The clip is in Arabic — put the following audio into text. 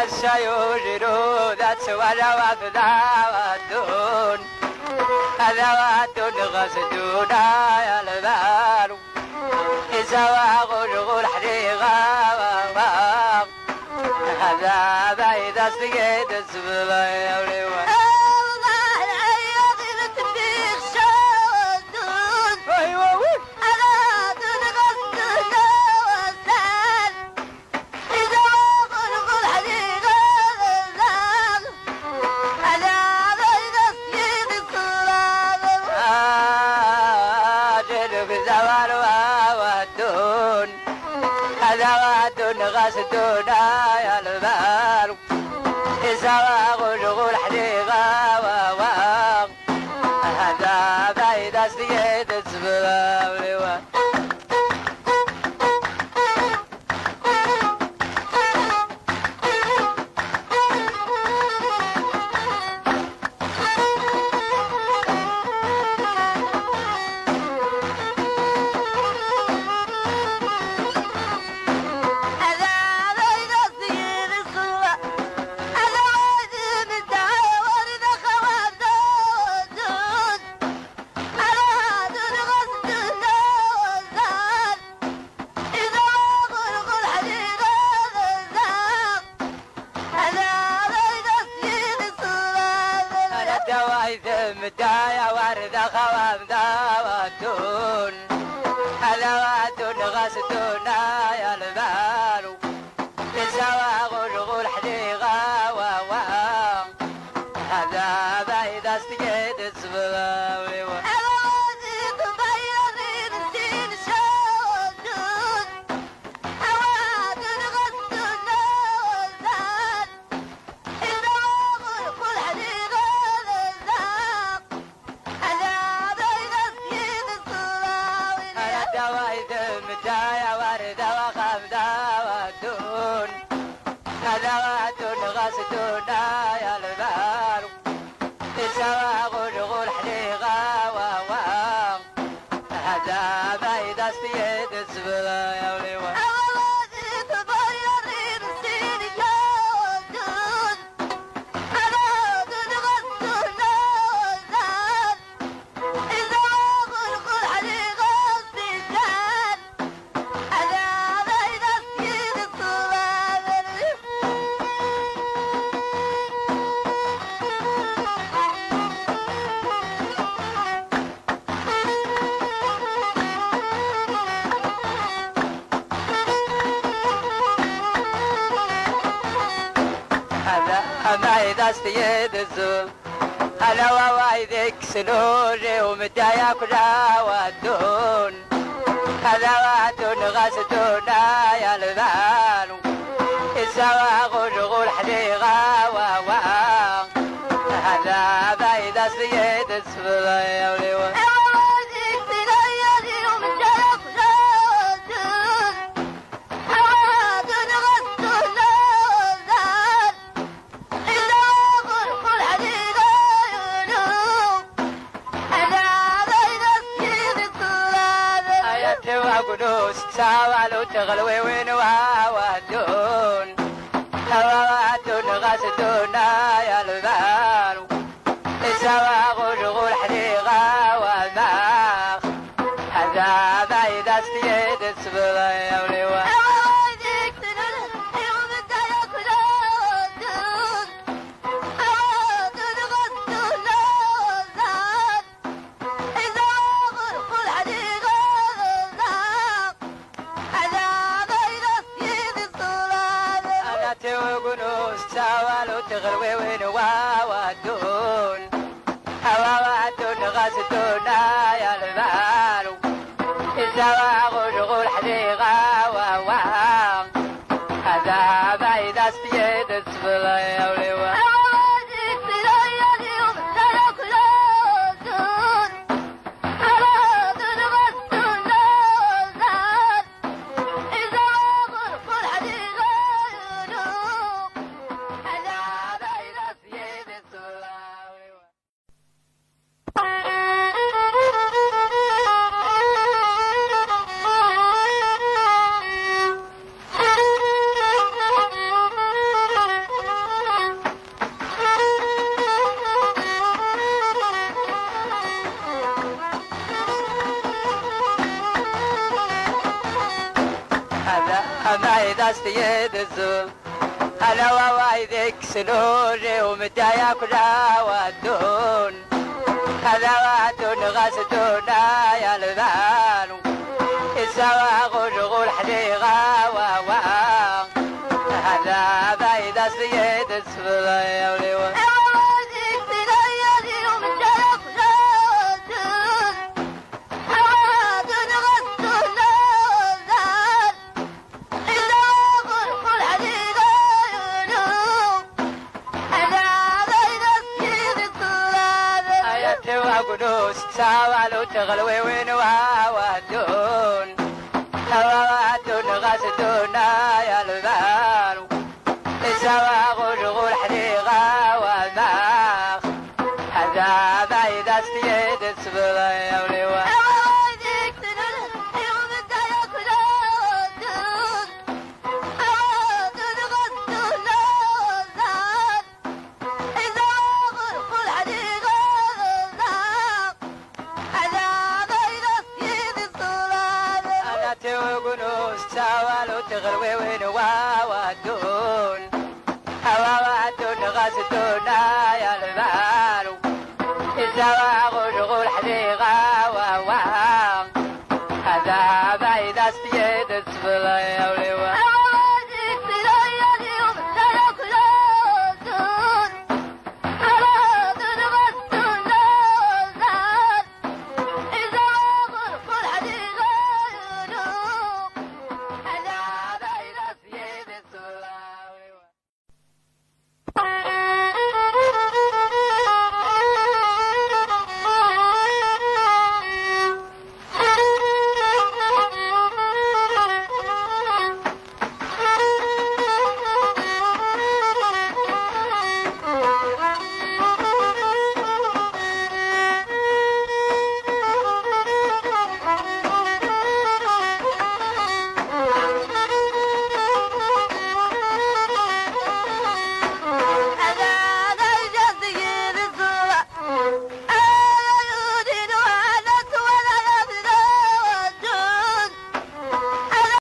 سيوجرو ذات ولا وفداواتون هذواتون غسدونا يا البارو إذا وغلغل حريقا هذا بعيد أصدقائي السبب يا وليوان غسدونا يا البارو إذا غلغل حريقا هذا بعيد أصدقائي السبب مدايا ورد خوام داواتون هذواتون غسدونا يا البارو يسوى غلغل حديقة هذا بعيد أصدقائي السبب غسدونا يا البارو يسوى غلغل حريقا هذا بعيد أصدقائي السبب يا وليوان بعيد أصدقائي الزول هلا ووايدك سنوري ومدايا كلها ودون هذا واتون غسدونا يا البارو إذا غلغل حديقة هذا بعيد أصدقائي السبب يا وليوان قدوس سوالو تغلوي وين وادون هواتون غسدونا يا البارو سوا غلغل حريقا هذا بعيد أصدقائي السبب يا وليوان تغلوي وين وادون هواتون غسدونا يا البارو سوا غلغل حريقا هذا بعيد أصدقائي السبب يا وليوان هذا ما يدستيد الزول أنا ووايدك سنوري ومدايا كلها ودون هذا وادون غاسدونا يا البانو السوا غول حديقة وواق هذا ما يدستيد الزول يا وليوان قدوس سوالو تغلوي وين وادون وادون غاسدونا يا البانو سوا غول حديقة والماخ هذا بعيد استيد السبلا يا وليوان تغلوي وين وادون وادون غاسدونا يا البانو الزوا غول حديقة وواق هذا بعيد استيد السبلا يا وليوان